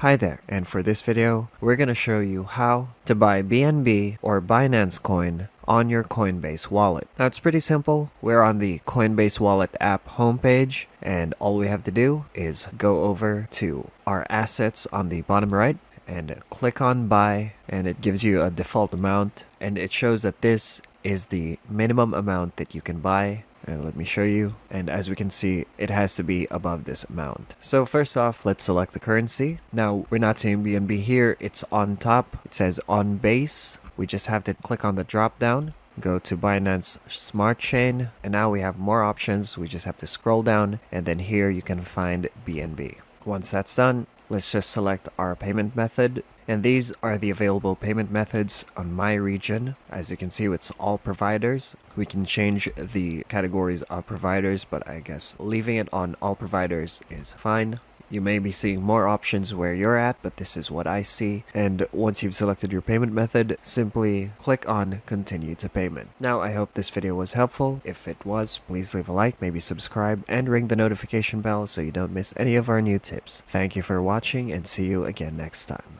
Hi there, and for this video, we're going to show you how to buy BNB or Binance Coin on your Coinbase wallet. Now it's pretty simple. We're on the Coinbase Wallet app homepage, and all we have to do is go over to our assets on the bottom right and click on buy, and it gives you a default amount, and it shows that this is the minimum amount that you can buy. And let me show you, and as we can see, it has to be above this amount. So first off, let's select the currency. Now we're not seeing BNB here, it's on top. It says on base. We just have to click on the drop down, go to Binance Smart Chain, and now we have more options. We just have to scroll down, and then here you can find BNB. Once that's done, let's just select our payment method. And these are the available payment methods on my region. As you can see, it's all providers. We can change the categories of providers, but I guess leaving it on all providers is fine. You may be seeing more options where you're at, but this is what I see. And once you've selected your payment method, simply click on continue to payment. Now, I hope this video was helpful. If it was, please leave a like, maybe subscribe, and ring the notification bell so you don't miss any of our new tips. Thank you for watching, and see you again next time.